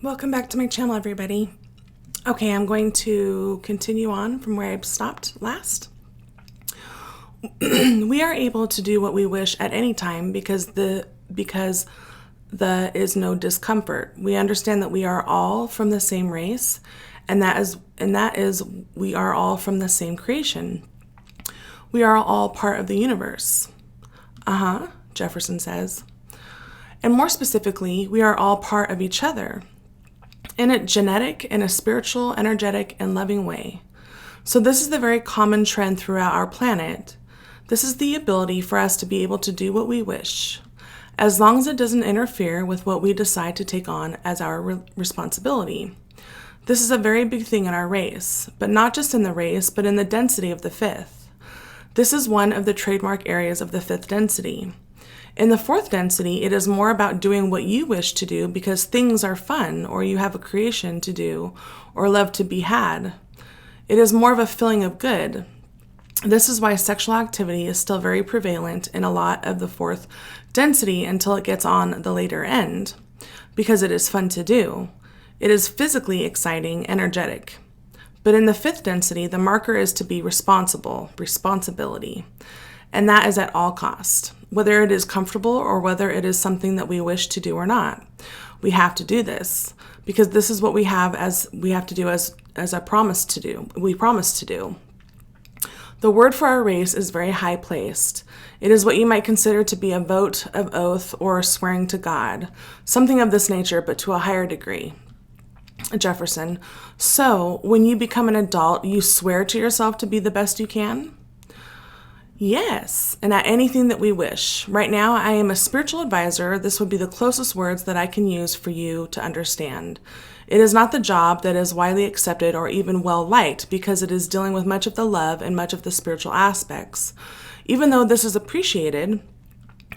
Welcome back to my channel, everybody. Okay, I'm going to continue on from where I stopped last. We are able to do what we wish at any time because there is no discomfort. We understand that we are all from the same race, and that is we are all from the same creation. We are all part of the universe. Jefferson says. And more specifically, we are all part of each other in a genetic, in a spiritual, energetic, and loving way. So this is the very common trend throughout our planet. This is the ability for us to be able to do what we wish, as long as it doesn't interfere with what we decide to take on as our responsibility. This is a very big thing in our race, but not just in the race, but in the density of the fifth. This is one of the trademark areas of the fifth density. In the fourth density, it is more about doing what you wish to do because things are fun, or you have a creation to do, or love to be had. It is more of a feeling of good. This is why sexual activity is still very prevalent in a lot of the fourth density until it gets on the later end, because it is fun to do. It is physically exciting, energetic. But in the fifth density, the marker is to be responsibility, and that is at all cost. Whether it is comfortable or whether it is something that we wish to do or not, we have to do this because this is what we have to do as a promise to do. We promise to do. The word for our race is very high placed. It is what you might consider to be a vote of oath or swearing to God, something of this nature, but to a higher degree. Jefferson. So when you become an adult, you swear to yourself to be the best you can? Yes, and at anything that we wish. Right now, I am a spiritual advisor. This would be the closest words that I can use for you to understand. It is not the job that is widely accepted or even well-liked because it is dealing with much of the love and much of the spiritual aspects. Even though this is appreciated,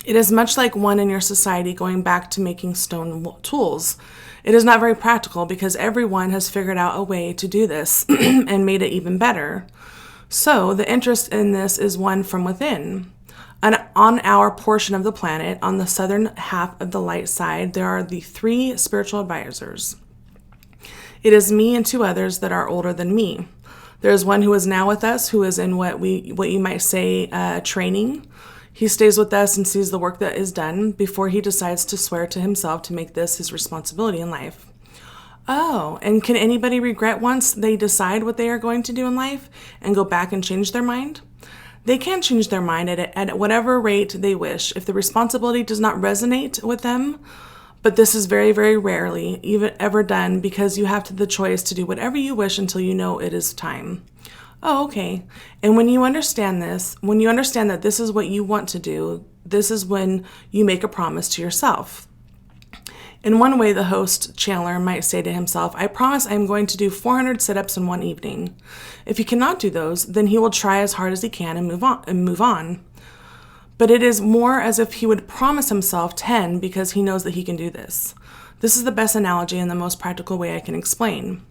it is much like one in your society going back to making stone tools. It is not very practical because everyone has figured out a way to do this and made it even better. So the interest in this is one from within. And on our portion of the planet, on the southern half of the light side, there are the 3 spiritual advisors. It is me and 2 others that are older than me. There is one who is now with us, who is in what you might say training. He stays with us and sees the work that is done before he decides to swear to himself to make this his responsibility in life. Oh, and can anybody regret once they decide what they are going to do in life and go back and change their mind? They can change their mind at whatever rate they wish if the responsibility does not resonate with them, but this is very, very rarely even ever done because you have the choice to do whatever you wish until you know it is time. Oh, okay. And when you understand this, when you understand that this is what you want to do, this is when you make a promise to yourself. In one way, the host, Chandler, might say to himself, I promise I'm going to do 400 sit-ups in one evening. If he cannot do those, then he will try as hard as he can and move on. But it is more as if he would promise himself 10 because he knows that he can do this. This is the best analogy and the most practical way I can explain.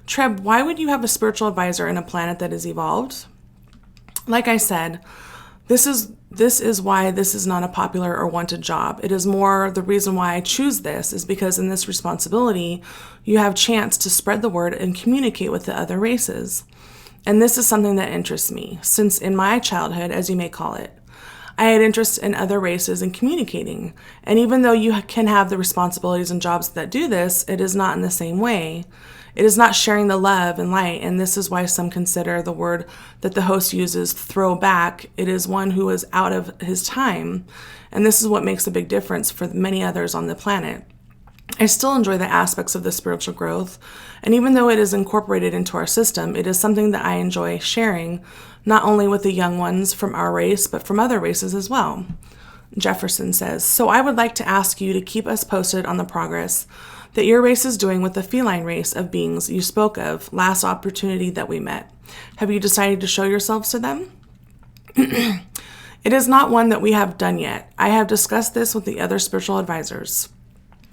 Treb, why would you have a spiritual advisor in a planet that is evolved? Like I said, this is why this is not a popular or wanted job. It is more the reason why I choose this is because in this responsibility, you have chance to spread the word and communicate with the other races. And this is something that interests me, since in my childhood, as you may call it, I had interest in other races and communicating. And even though you can have the responsibilities and jobs that do this, it is not in the same way. It is not sharing the love and light, and this is why some consider the word that the host uses, throw back. It is one who is out of his time, and this is what makes a big difference for many others on the planet. I still enjoy the aspects of the spiritual growth, and even though it is incorporated into our system, it is something that I enjoy sharing, not only with the young ones from our race, but from other races as well. Jefferson says, so I would like to ask you to keep us posted on the progress that your race is doing with the feline race of beings you spoke of last opportunity that we met. Have you decided to show yourselves to them? It is not one that we have done yet. I have discussed this with the other spiritual advisors,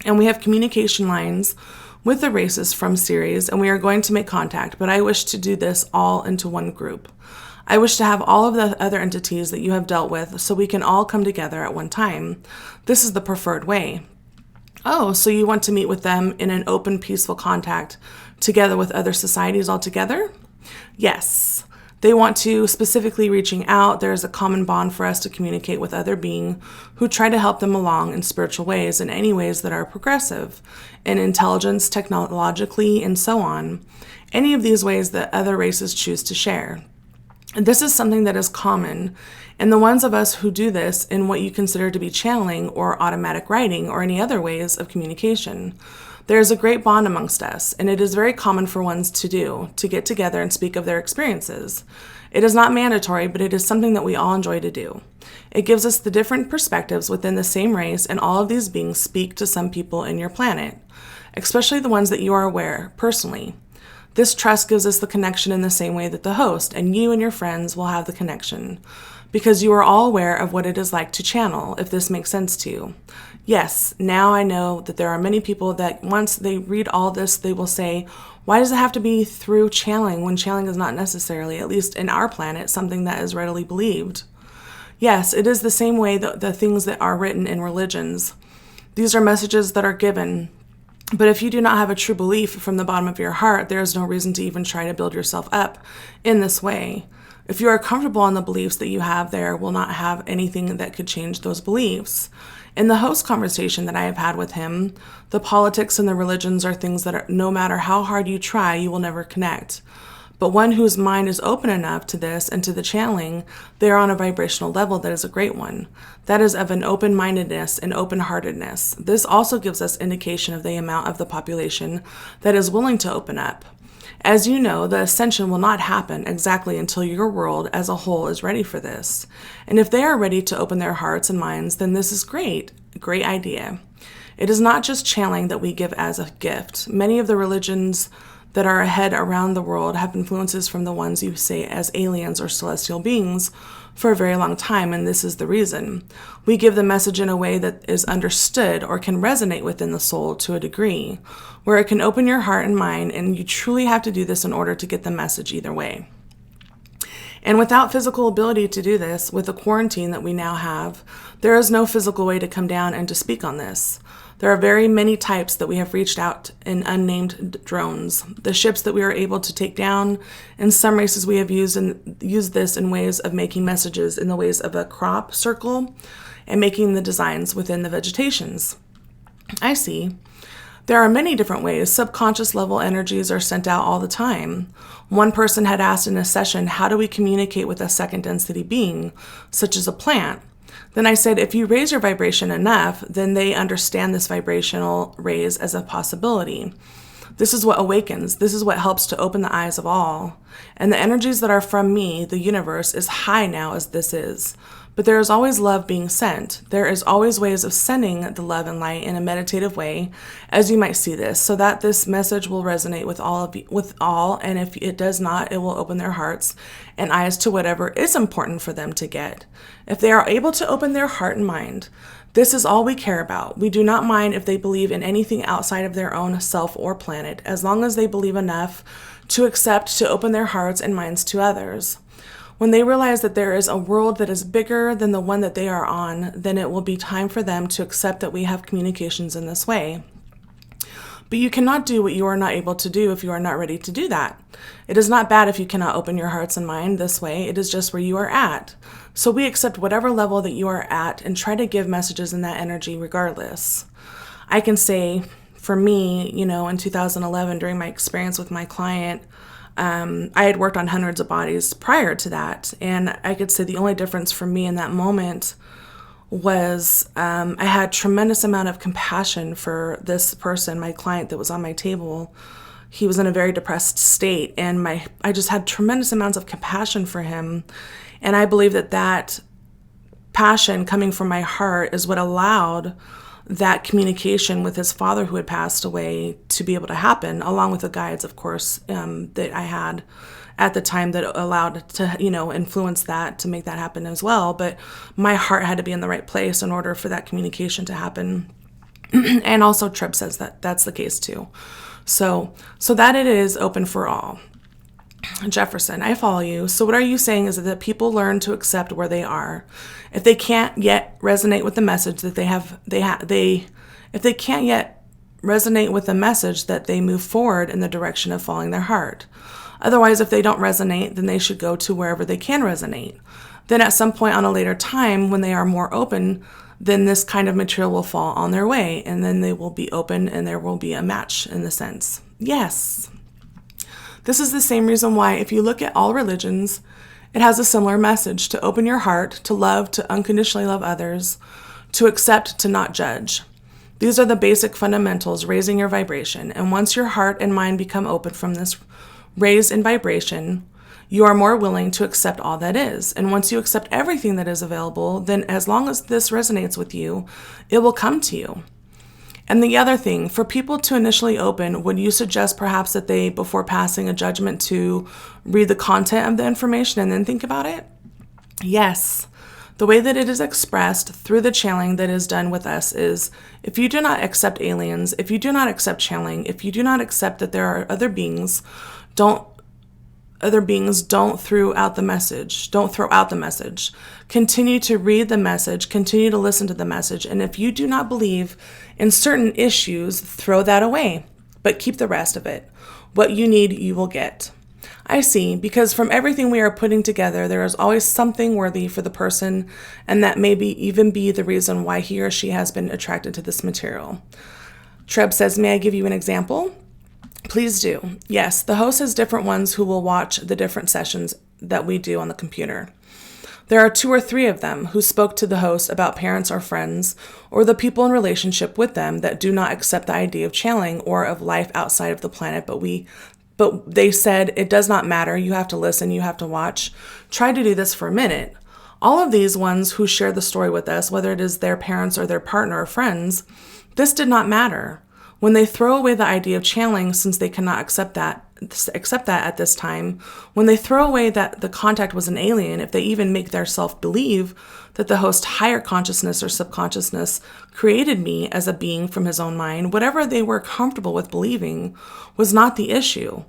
and we have communication lines with the races from Ceres, and we are going to make contact, but I wish to do this all into one group. I wish to have all of the other entities that you have dealt with so we can all come together at one time. This is the preferred way. Oh, so you want to meet with them in an open, peaceful contact together with other societies altogether? Yes. They want to specifically reaching out. There is a common bond for us to communicate with other beings who try to help them along in spiritual ways, in any ways that are progressive, in intelligence, technologically, and so on. Any of these ways that other races choose to share. And this is something that is common, and the ones of us who do this in what you consider to be channeling or automatic writing or any other ways of communication. There is a great bond amongst us, and it is very common for ones to get together and speak of their experiences. It is not mandatory, but it is something that we all enjoy to do. It gives us the different perspectives within the same race, and all of these beings speak to some people in your planet, especially the ones that you are aware personally. This trust gives us the connection in the same way that the host and you and your friends will have the connection, because you are all aware of what it is like to channel, if this makes sense to you. Yes, now I know that there are many people that once they read all this, they will say, why does it have to be through channeling when channeling is not necessarily, at least in our planet, something that is readily believed? Yes, it is the same way that the things that are written in religions. These are messages that are given. But if you do not have a true belief from the bottom of your heart, there is no reason to even try to build yourself up in this way. If you are comfortable in the beliefs that you have, there will not have anything that could change those beliefs. In the host conversation that I have had with him, the politics and the religions are things that are, no matter how hard you try, you will never connect. But one whose mind is open enough to this and to the channeling, they are on a vibrational level that is a great one. That is of an open-mindedness and open-heartedness. This also gives us indication of the amount of the population that is willing to open up. As you know, the ascension will not happen exactly until your world as a whole is ready for this. And if they are ready to open their hearts and minds, then this is great idea. It is not just channeling that we give as a gift. Many of the religions that are ahead around the world have influences from the ones you say as aliens or celestial beings for a very long time, and this is the reason. We give the message in a way that is understood or can resonate within the soul to a degree, where it can open your heart and mind, and you truly have to do this in order to get the message either way. And without physical ability to do this, with the quarantine that we now have, there is no physical way to come down and to speak on this. There are very many types that we have reached out in unnamed drones. The ships that we are able to take down. In some races we have used this in ways of making messages in the ways of a crop circle and making the designs within the vegetations. I see. There are many different ways. Subconscious level energies are sent out all the time. One person had asked in a session, how do we communicate with a second density being, such as a plant? Then I said, if you raise your vibration enough, then they understand this vibrational raise as a possibility. This is what awakens. This is what helps to open the eyes of all. And the energies that are from me, the universe, is high now as this is. But there is always love being sent. There is always ways of sending the love and light in a meditative way, as you might see this, so that this message will resonate with all, and if it does not, it will open their hearts and eyes to whatever is important for them to get. If they are able to open their heart and mind, this is all we care about. We do not mind if they believe in anything outside of their own self or planet, as long as they believe enough to accept to open their hearts and minds to others. When they realize that there is a world that is bigger than the one that they are on, then it will be time for them to accept that we have communications in this way. But you cannot do what you are not able to do if you are not ready to do that. It is not bad if you cannot open your hearts and mind this way. It is just where you are at. So we accept whatever level that you are at and try to give messages in that energy regardless. I can say, for me, in 2011, during my experience with my client, I had worked on hundreds of bodies prior to that, and I could say the only difference for me in that moment was I had tremendous amount of compassion for this person, my client that was on my table. He was in a very depressed state, and I just had tremendous amounts of compassion for him, and I believe that passion coming from my heart is what allowed that communication with his father who had passed away to be able to happen, along with the guides, of course, that I had at the time that allowed to, influence that, to make that happen as well. But my heart had to be in the right place in order for that communication to happen. And also Treb says that that's the case too. So that it is open for all. Jefferson, I follow you. So what are you saying is that people learn to accept where they are. If they can't yet resonate with the message that if they can't yet resonate with the message, that they move forward in the direction of following their heart. Otherwise, if they don't resonate, then they should go to wherever they can resonate. Then at some point on a later time, when they are more open, then this kind of material will fall on their way, and then they will be open and there will be a match in the sense. Yes. This is the same reason why if you look at all religions, it has a similar message: to open your heart, to love, to unconditionally love others, to accept, to not judge. These are the basic fundamentals, raising your vibration. And once your heart and mind become open from this raise in vibration, you are more willing to accept all that is. And once you accept everything that is available, then as long as this resonates with you, it will come to you. And the other thing, for people to initially open, would you suggest perhaps that they, before passing a judgment, to read the content of the information and then think about it? Yes. The way that it is expressed through the channeling that is done with us is, if you do not accept aliens, if you do not accept channeling, if you do not accept that there are other beings, don't throw out the message. Don't throw out the message. Continue to read the message. Continue to listen to the message. And if you do not believe in certain issues, throw that away, but keep the rest of it. What you need, you will get. I see, because from everything we are putting together, there is always something worthy for the person, and that may even be the reason why he or she has been attracted to this material. Treb says, may I give you an example? Please do. Yes, the host has different ones who will watch the different sessions that we do on the computer. There are 2 or 3 of them who spoke to the host about parents or friends or the people in relationship with them that do not accept the idea of channeling or of life outside of the planet, but they said, it does not matter, you have to listen, you have to watch. Try to do this for a minute. All of these ones who share the story with us, whether it is their parents or their partner or friends, this did not matter. When they throw away the idea of channeling, since they cannot accept that at this time, when they throw away that the contact was an alien, if they even make their self believe that the host's higher consciousness or subconsciousness created me as a being from his own mind, whatever they were comfortable with believing was not the issue.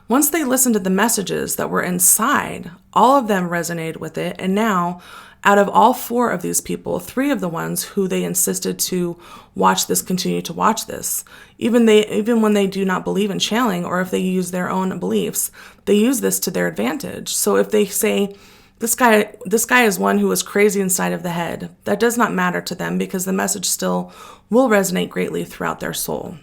Once they listened to the messages that were inside, all of them resonated with it, and now, out of all 4 of these people, 3 of the ones who they insisted to watch this continue to watch this. Even when they do not believe in channeling, or if they use their own beliefs, they use this to their advantage. So if they say, this guy is one who is crazy inside of the head, that does not matter to them because the message still will resonate greatly throughout their soul.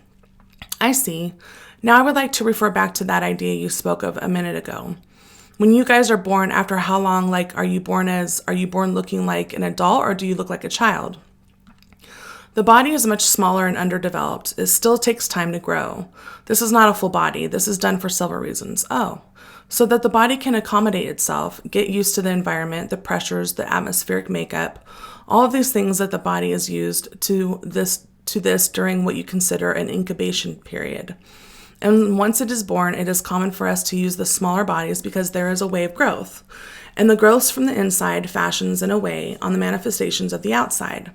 I see. Now I would like to refer back to that idea you spoke of a minute ago. When you guys are born, after how long, are you born looking like an adult, or do you look like a child? The body is much smaller and underdeveloped. It still takes time to grow. This is not a full body. This is done for several reasons. So that the body can accommodate itself, get used to the environment, the pressures, the atmospheric makeup, all of these things that the body is used to this during what you consider an incubation period. And once it is born, it is common for us to use the smaller bodies because there is a way of growth. And the growth from the inside fashions in a way on the manifestations of the outside.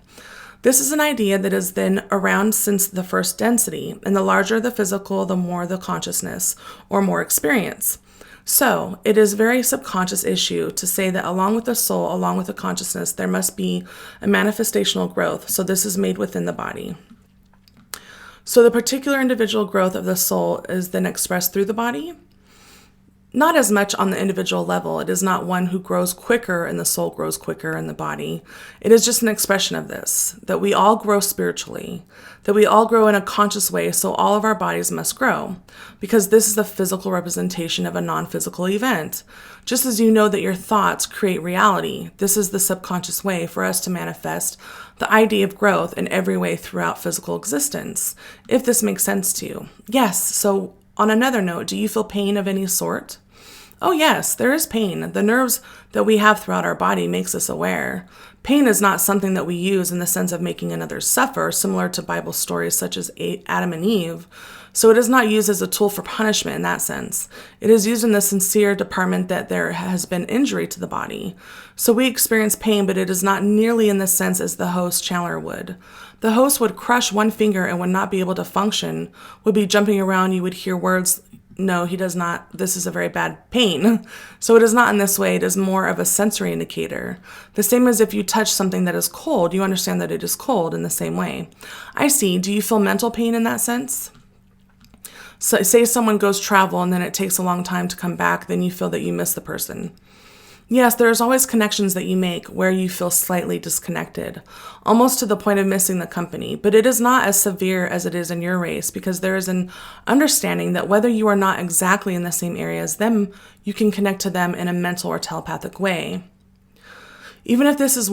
This is an idea that has been around since the first density, and the larger the physical, the more the consciousness, or more experience. So, it is a very subconscious issue to say that along with the soul, along with the consciousness, there must be a manifestational growth, so this is made within the body. So the particular individual growth of the soul is then expressed through the body. Not as much on the individual level. It is not one who grows quicker and the soul grows quicker in the body. It is just an expression of this, that we all grow spiritually, that we all grow in a conscious way, so all of our bodies must grow, because this is the physical representation of a non-physical event. Just as you know that your thoughts create reality, this is the subconscious way for us to manifest the idea of growth in every way throughout physical existence, if this makes sense to you. Yes, so on another note, do you feel pain of any sort? Oh yes, there is pain. The nerves that we have throughout our body makes us aware. Pain is not something that we use in the sense of making another suffer, similar to Bible stories such as Adam and Eve. So it is not used as a tool for punishment in that sense. It is used in the sincere department that there has been injury to the body. So we experience pain, but it is not nearly in the sense as the host channeler would. The host would crush one finger and would not be able to function, would be jumping around. You would hear words No, he does not. This is a very bad pain. So it is not in this way. It is more of a sensory indicator. The same as if you touch something that is cold, you understand that it is cold in the same way. I see. Do you feel mental pain in that sense? So say someone goes travel and then it takes a long time to come back, then you feel that you miss the person. Yes, there's always connections that you make where you feel slightly disconnected, almost to the point of missing the company, but it is not as severe as it is in your race because there is an understanding that whether you are not exactly in the same area as them, you can connect to them in a mental or telepathic way. Even if this is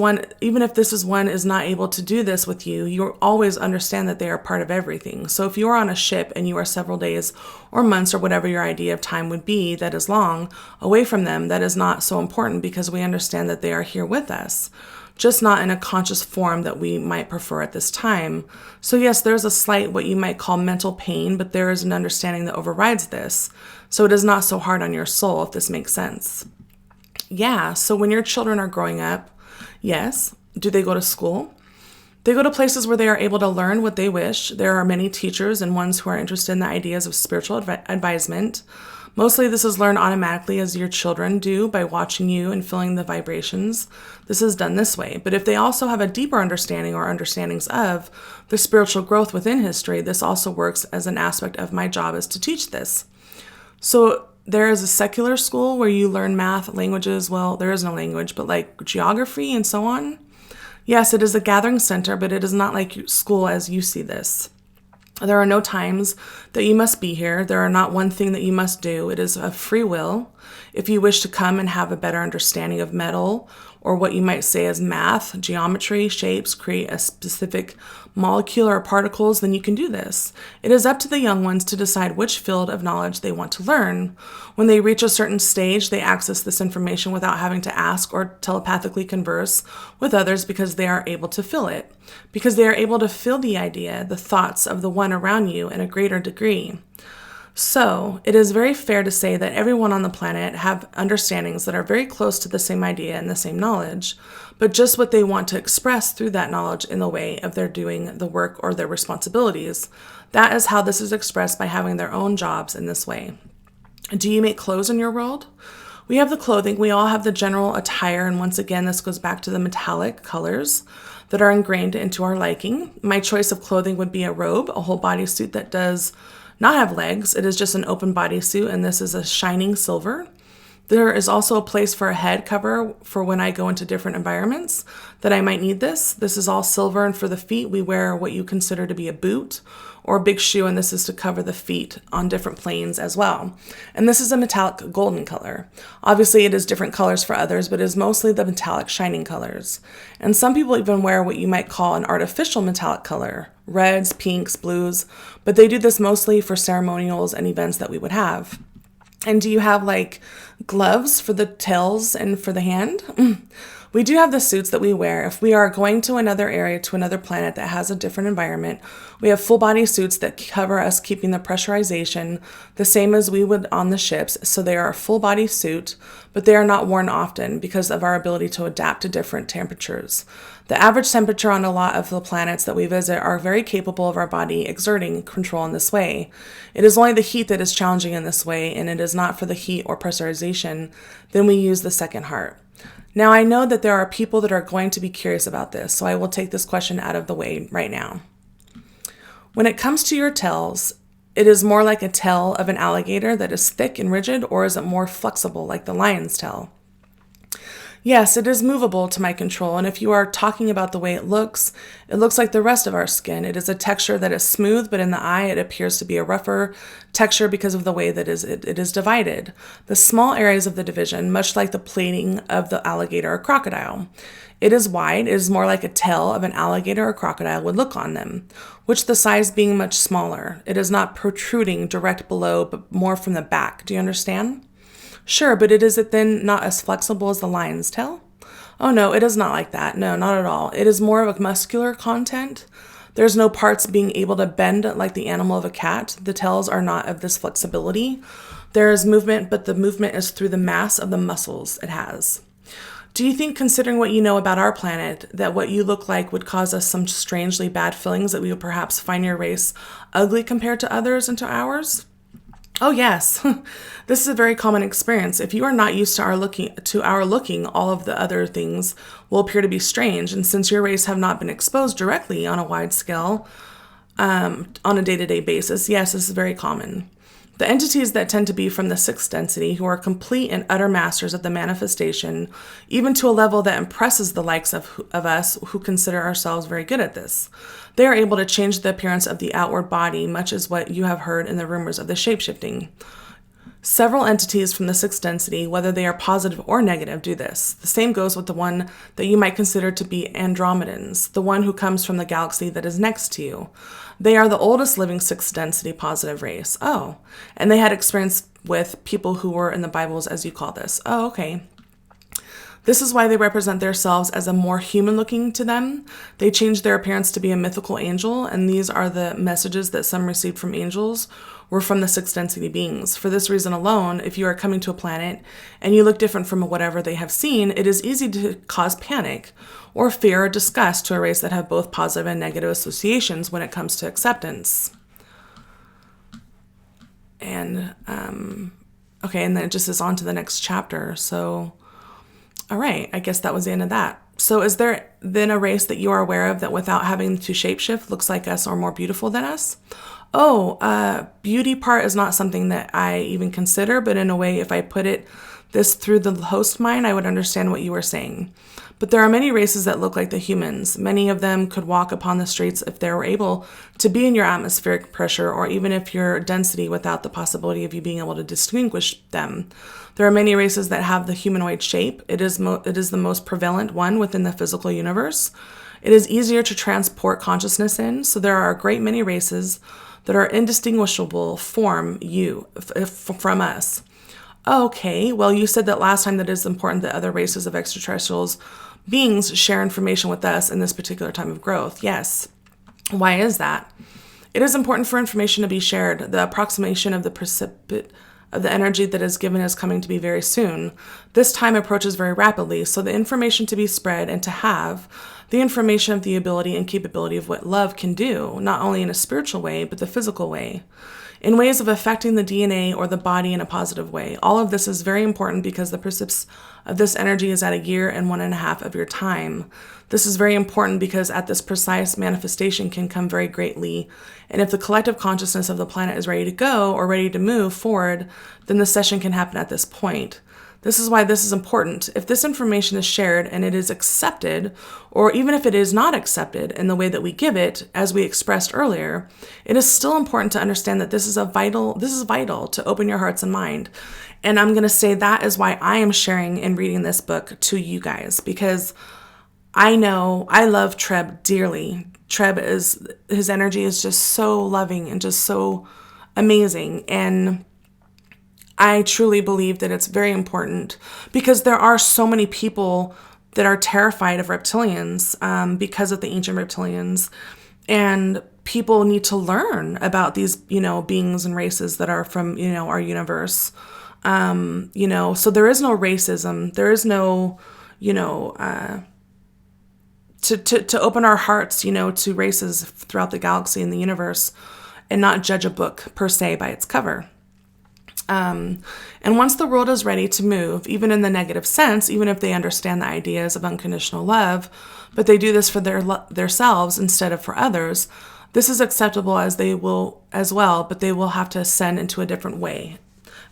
one is not able to do this with you, you always understand that they are part of everything. So if you are on a ship and you are several days or months or whatever your idea of time would be that is long away from them, that is not so important because we understand that they are here with us, just not in a conscious form that we might prefer at this time. So yes, there's a slight what you might call mental pain, but there is an understanding that overrides this. So it is not so hard on your soul, if this makes sense. Yeah, so when your children are growing up, yes, do they go to school? They go to places where they are able to learn what they wish. There are many teachers and ones who are interested in the ideas of spiritual advisement. Mostly this is learned automatically as your children do by watching you and feeling the vibrations. This is done this way. But if they also have a deeper understanding or understandings of the spiritual growth within history, this also works as an aspect of my job is to teach this. So there is a secular school where you learn math, languages. Well, there is no language, but like geography and so on. Yes, it is a gathering center, but it is not like school as you see this. There are no times that you must be here. There are not one thing that you must do. It is of free will. If you wish to come and have a better understanding of metal or what you might say as math, geometry, shapes, create a specific molecule or particles, then you can do this. It is up to the young ones to decide which field of knowledge they want to learn. When they reach a certain stage, they access this information without having to ask or telepathically converse with others because they are able to feel it, because they are able to feel the idea, the thoughts of the one around you in a greater degree. So it is very fair to say that everyone on the planet have understandings that are very close to the same idea and the same knowledge, but just what they want to express through that knowledge in the way of their doing the work or their responsibilities. That is how this is expressed by having their own jobs in this way. Do you make clothes in your world? We have the clothing. We all have the general attire, and once again, this goes back to the metallic colors that are ingrained into our liking. My choice of clothing would be a robe, a whole bodysuit that does not have legs. It is just an open bodysuit, and this is a shining silver. There is also a place for a head cover for when I go into different environments that I might need this. This is all silver, and for the feet, we wear what you consider to be a boot or a big shoe, and this is to cover the feet on different planes as well. And this is a metallic golden color. Obviously, it is different colors for others, but it is mostly the metallic shining colors. And some people even wear what you might call an artificial metallic color, reds, pinks, blues, but they do this mostly for ceremonials and events that we would have. And do you have like gloves for the tails and for the hand? We do have the suits that we wear. If we are going to another area, to another planet that has a different environment, we have full body suits that cover us, keeping the pressurization the same as we would on the ships. So they are a full body suit, but they are not worn often because of our ability to adapt to different temperatures. The average temperature on a lot of the planets that we visit are very capable of our body exerting control in this way. It is only the heat that is challenging in this way, and it is not for the heat or pressurization. Then we use the second heart. Now, I know that there are people that are going to be curious about this, so I will take this question out of the way right now. When it comes to your tails, it is more like a tail of an alligator that is thick and rigid, or is it more flexible like the lion's tail? Yes, it is movable to my control, and if you are talking about the way it looks like the rest of our skin. It is a texture that is smooth, but in the eye it appears to be a rougher texture because of the way that it is divided. The small areas of the division, much like the plating of the alligator or crocodile. It is wide, it is more like a tail of an alligator or crocodile would look on them, which the size being much smaller. It is not protruding direct below, but more from the back. Do you understand? Sure, but is it then not as flexible as the lion's tail? Oh no, it is not like that. No, not at all. It is more of a muscular content. There's no parts being able to bend like the animal of a cat. The tails are not of this flexibility. There is movement, but the movement is through the mass of the muscles it has. Do you think, considering what you know about our planet, that what you look like would cause us some strangely bad feelings, that we would perhaps find your race ugly compared to others and to ours? Oh yes, this is a very common experience. If you are not used to our looking, all of the other things will appear to be strange. And since your race have not been exposed directly on a wide scale, on a day-to-day basis, yes, this is very common. The entities that tend to be from the sixth density, who are complete and utter masters of the manifestation, even to a level that impresses the likes of us who consider ourselves very good at this. They are able to change the appearance of the outward body, much as what you have heard in the rumors of the shapeshifting. Several entities from the sixth density, whether they are positive or negative, do this. The same goes with the one that you might consider to be Andromedans, the one who comes from the galaxy that is next to you. They are the oldest living sixth density positive race. Oh, and they had experience with people who were in the Bibles, as you call this. Oh, okay. This is why they represent themselves as a more human looking to them. They change their appearance to be a mythical angel, and these are the messages that some received from angels were from the sixth density beings. For this reason alone, if you are coming to a planet and you look different from whatever they have seen, it is easy to cause panic or fear or disgust to a race that have both positive and negative associations when it comes to acceptance. And, okay, and then it just is on to the next chapter. So, all right, I guess that was the end of that. So is there then a race that you are aware of that without having to shapeshift looks like us or more beautiful than us? Beauty part is not something that I even consider, but in a way, if I put this through the host mind, I would understand what you were saying. But there are many races that look like the humans. Many of them could walk upon the streets if they were able to be in your atmospheric pressure, or even if your density without the possibility of you being able to distinguish them. There are many races that have the humanoid shape. It is the most prevalent one within the physical universe. It is easier to transport consciousness in, so there are a great many races that are indistinguishable from us. Okay, well, you said that last time that it is important that other races of extraterrestrials beings share information with us in this particular time of growth. Yes. Why is that? It is important for information to be shared. The approximation of the precipitate of the energy that is given is coming to be very soon. This time approaches very rapidly, so the information to be spread and to have the information of the ability and capability of what love can do, not only in a spiritual way, but the physical way, in ways of affecting the DNA or the body in a positive way. All of this is very important because the precipes of this energy is at 1.5 years of your time. This is very important because at this precise manifestation can come very greatly. And if the collective consciousness of the planet is ready to go or ready to move forward, then the session can happen at this point. This is why this is important. If this information is shared and it is accepted, or even if it is not accepted in the way that we give it, as we expressed earlier, it is still important to understand that this is vital to open your hearts and mind. And I'm going to say that is why I am sharing and reading this book to you guys, because I know I love Treb dearly. His energy is just so loving and just so amazing. And I truly believe that it's very important because there are so many people that are terrified of reptilians because of the Ancient Reptilians, and people need to learn about these, beings and races that are from, our universe. So there is no racism. There is no, to open our hearts, to races throughout the galaxy and the universe, and not judge a book per se by its cover. And once the world is ready to move, even in the negative sense, even if they understand the ideas of unconditional love, but they do this for themselves instead of for others, this is acceptable as they will as well, but they will have to ascend into a different way,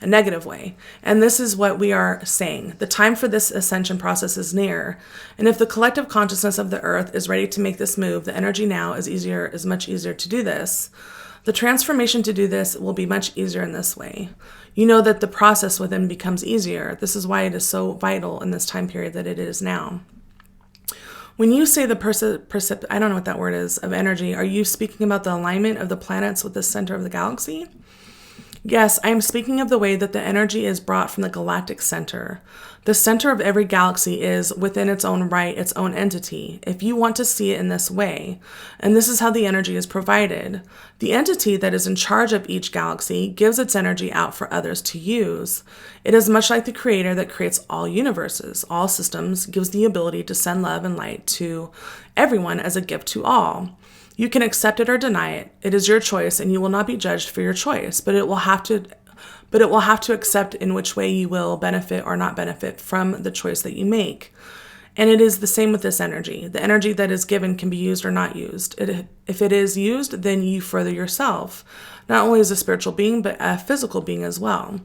a negative way. And this is what we are saying. The time for this ascension process is near. And if the collective consciousness of the earth is ready to make this move, the energy now is much easier to do this. The transformation to do this will be much easier in this way. You know that the process within becomes easier. This is why it is so vital in this time period that it is now. When you say the I don't know what that word is, of energy, are you speaking about the alignment of the planets with the center of the galaxy? Yes, I am speaking of the way that the energy is brought from the galactic center. The center of every galaxy is, within its own right, its own entity, if you want to see it in this way. And this is how the energy is provided. The entity that is in charge of each galaxy gives its energy out for others to use. It is much like the creator that creates all universes, all systems, gives the ability to send love and light to everyone as a gift to all. You can accept it or deny it. It is your choice, and you will not be judged for your choice, but it will have to but it will have to accept in which way you will benefit or not benefit from the choice that you make. And it is the same with this energy. The energy that is given can be used or not used. If it is used, then you further yourself, not only as a spiritual being, but a physical being as well.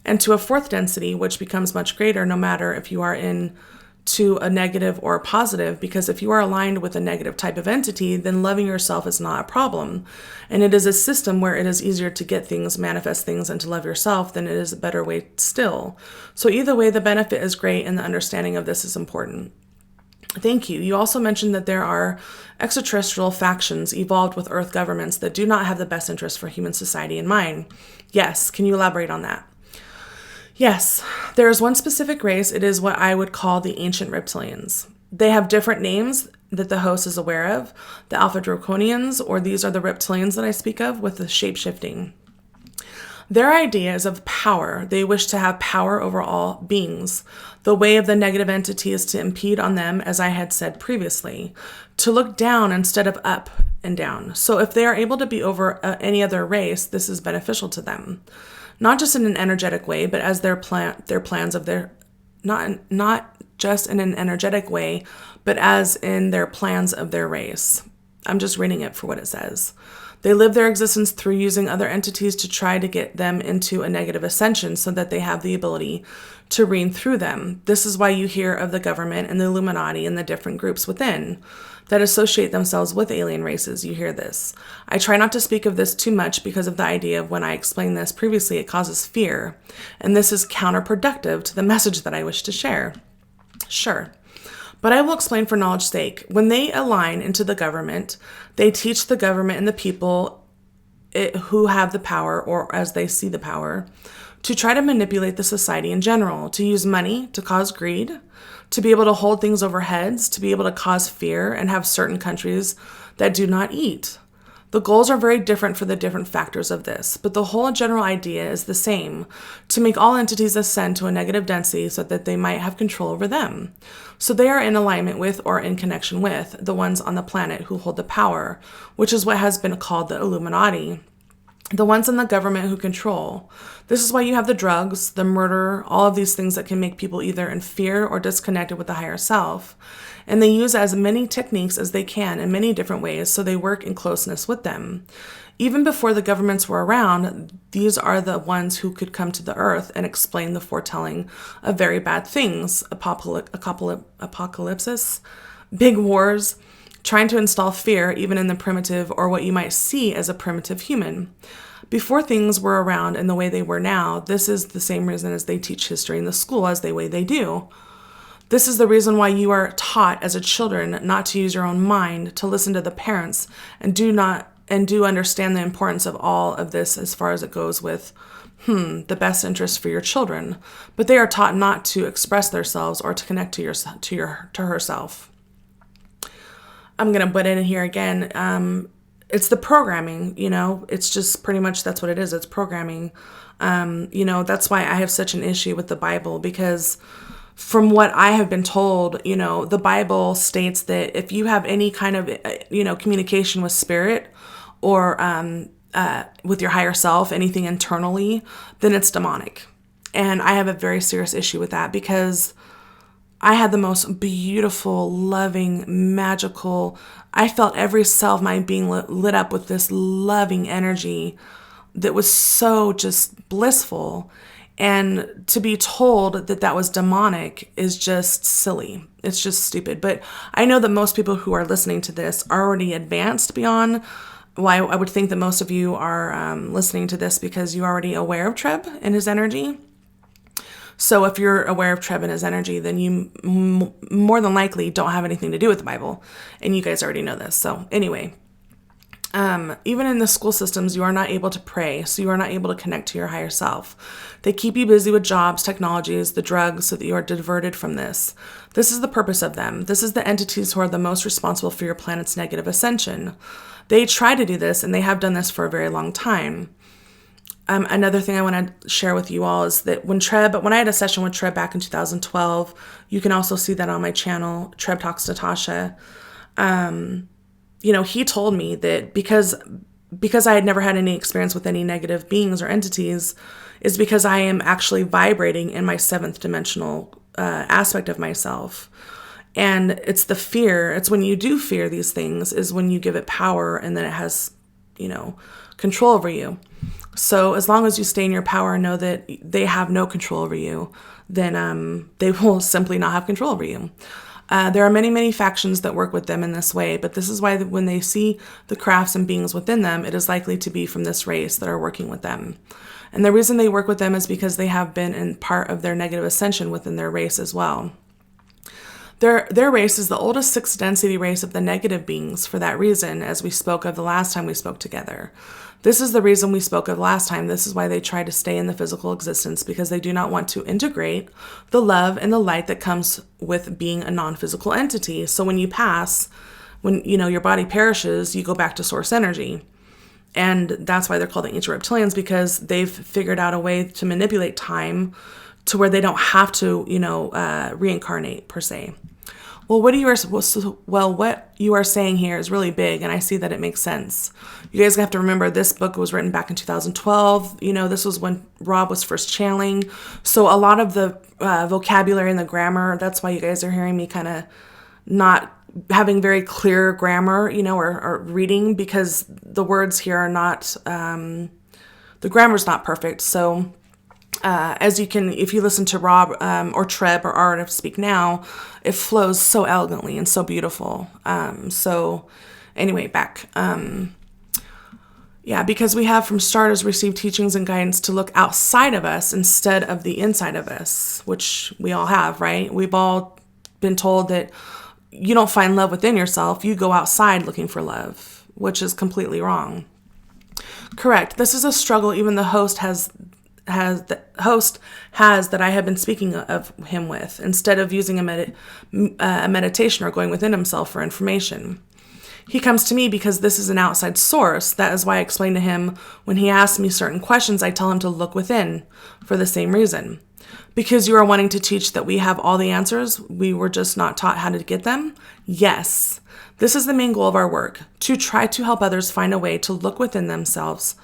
And to a fourth density, which becomes much greater no matter if you are in to a negative or a positive, because if you are aligned with a negative type of entity, then loving yourself is not a problem. And it is a system where it is easier to get things, manifest things, and to love yourself than it is a better way still. So either way, the benefit is great and the understanding of this is important. Thank you. You also mentioned that there are extraterrestrial factions evolved with Earth governments that do not have the best interest for human society in mind. Yes. Can you elaborate on that? Yes, there is one specific race. It is what I would call the Ancient Reptilians. They have different names that the host is aware of. The Alpha Draconians, or these are the reptilians that I speak of with the shape-shifting. Their idea is of power. They wish to have power over all beings. The way of the negative entity is to impede on them, as I had said previously, to look down instead of up and down. So if they are able to be over any other race, this is beneficial to them. Not just in an energetic way, but as their plans of their, not just in an energetic way, but as in their plans of their race. I'm just reading it for what it says. They live their existence through using other entities to try to get them into a negative ascension so that they have the ability to reign through them. This is why you hear of the government and the Illuminati and the different groups within that associate themselves with alien races. You hear this. I try not to speak of this too much because of the idea of when I explained this previously, it causes fear. And this is counterproductive to the message that I wish to share. Sure. But I will explain for knowledge's sake. When they align into the government, they teach the government and the people who have the power, or as they see the power, to try to manipulate the society in general, to use money to cause greed, to be able to hold things over heads, to be able to cause fear and have certain countries that do not eat. The goals are very different for the different factors of this, but the whole general idea is the same, to make all entities ascend to a negative density so that they might have control over them. So they are in alignment with or in connection with the ones on the planet who hold the power, which is what has been called the Illuminati. The ones in the government who control. This is why you have the drugs, the murder, all of these things that can make people either in fear or disconnected with the higher self. And they use as many techniques as they can in many different ways, so they work in closeness with them. Even before the governments were around, these are the ones who could come to the earth and explain the foretelling of very bad things, apocalypses, big wars, trying to install fear even in the primitive or what you might see as a primitive human. Before things were around in the way they were now, this is the same reason as they teach history in the school as the way they do. This is the reason why you are taught as a children not to use your own mind, to listen to the parents, and do understand the importance of all of this as far as it goes with the best interest for your children. But they are taught not to express themselves or to connect to herself. I'm going to put it in here again. It's the programming, it's just pretty much that's what it is. It's programming. That's why I have such an issue with the Bible, because from what I have been told, the Bible states that if you have any kind of, communication with spirit or with your higher self, anything internally, then it's demonic. And I have a very serious issue with that, because I had the most beautiful, loving, magical, I felt every cell of my being lit up with this loving energy that was so just blissful. And to be told that that was demonic is just silly. It's just stupid. But I know that most people who are listening to this are already advanced beyond. Well, I would think that most of you are listening to this because you're already aware of Treb and his energy. So if you're aware of Treb and his energy, then you more than likely don't have anything to do with the Bible. And you guys already know this. So anyway, even in the school systems, you are not able to pray. So you are not able to connect to your higher self. They keep you busy with jobs, technologies, the drugs, so that you are diverted from this. This is the purpose of them. This is the entities who are the most responsible for your planet's negative ascension. They try to do this, and they have done this for a very long time. Another thing I want to share with you all is that when I had a session with Treb back in 2012, you can also see that on my channel, Treb Talks Natasha. He told me that because because I had never had any experience with any negative beings or entities, is because I am actually vibrating in my 7th dimensional aspect of myself. And it's the fear. It's when you do fear these things is when you give it power, and then it has, control over you. So as long as you stay in your power and know that they have no control over you, then they will simply not have control over you. There are many, many factions that work with them in this way, but this is why when they see the crafts and beings within them, it is likely to be from this race that are working with them. And the reason they work with them is because they have been in part of their negative ascension within their race as well. Their race is the oldest 6th density race of the negative beings for that reason, as we spoke of the last time we spoke together. This is the reason we spoke of last time. This is why they try to stay in the physical existence, because they do not want to integrate the love and the light that comes with being a non-physical entity. So when you pass, when your body perishes, you go back to source energy. And that's why they're called the Ancient Reptilians, because they've figured out a way to manipulate time to where they don't have to, reincarnate per se. Well, what you are saying here is really big, and I see that it makes sense. You guys have to remember this book was written back in 2012. This was when Rob was first channeling. So a lot of the vocabulary and the grammar, that's why you guys are hearing me kind of not having very clear grammar, or reading, because the words here are not, the grammar's not perfect. So as you can, if you listen to Rob or Treb or Art of Speak Now, it flows so elegantly and so beautiful. So anyway, back. Because we have from starters received teachings and guidance to look outside of us instead of the inside of us, which we all have, right? We've all been told that you don't find love within yourself. You go outside looking for love, which is completely wrong. Correct. This is a struggle even the host has that I have been speaking of him with, instead of using a meditation or going within himself for information. He comes to me because this is an outside source. That is why I explain to him when he asks me certain questions, I tell him to look within for the same reason. Because you are wanting to teach that we have all the answers, we were just not taught how to get them? Yes. This is the main goal of our work, to try to help others find a way to look within themselves.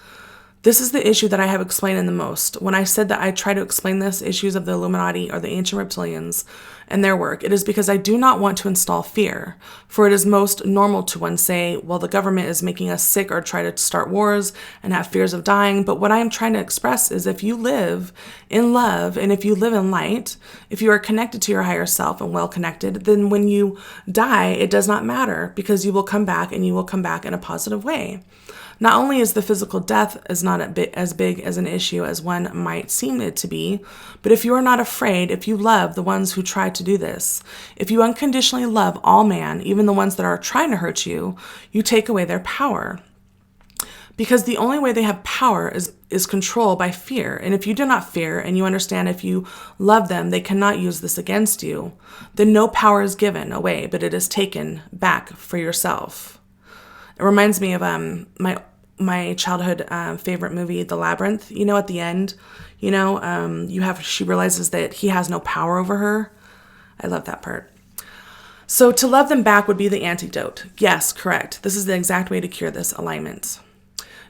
This is the issue that I have explained in the most. When I said that I try to explain this issues of the Illuminati or the Ancient Reptilians and their work, it is because I do not want to install fear. For it is most normal to one say, well, the government is making us sick, or try to start wars and have fears of dying. But what I am trying to express is if you live in love and if you live in light, if you are connected to your higher self and well connected, then when you die, it does not matter, because you will come back, and you will come back in a positive way. Not only is the physical death is not as big as an issue as one might seem it to be, but if you are not afraid, if you love the ones who try to do this, if you unconditionally love all man, even the ones that are trying to hurt you, you take away their power. Because the only way they have power is control by fear. And if you do not fear, and you understand if you love them, they cannot use this against you, then no power is given away, but it is taken back for yourself. It reminds me of my childhood favorite movie, The Labyrinth. At the end, she realizes that he has no power over her. I love that part. So to love them back would be the antidote. Yes, correct. This is the exact way to cure this alignment.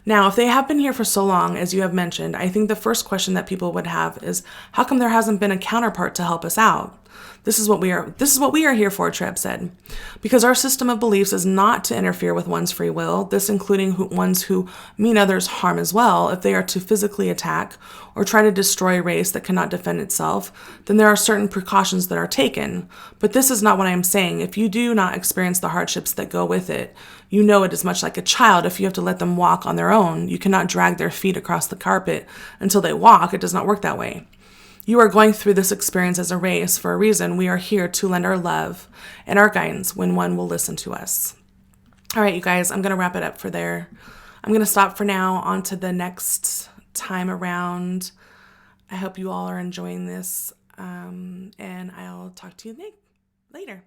Now, if they have been here for so long, as you have mentioned, I think the first question that people would have is, how come there hasn't been a counterpart to help us out? This is what we are here for, Treb said. Because our system of beliefs is not to interfere with one's free will, this including ones who mean others harm as well. If they are to physically attack or try to destroy a race that cannot defend itself, then there are certain precautions that are taken. But this is not what I am saying. If you do not experience the hardships that go with it, you know it is much like a child. If you have to let them walk on their own, you cannot drag their feet across the carpet until they walk. It does not work that way. You are going through this experience as a race for a reason. We are here to lend our love and our guidance when one will listen to us. All right, you guys, I'm going to wrap it up for there. I'm going to stop for now. On to the next time around. I hope you all are enjoying this, and I'll talk to you later.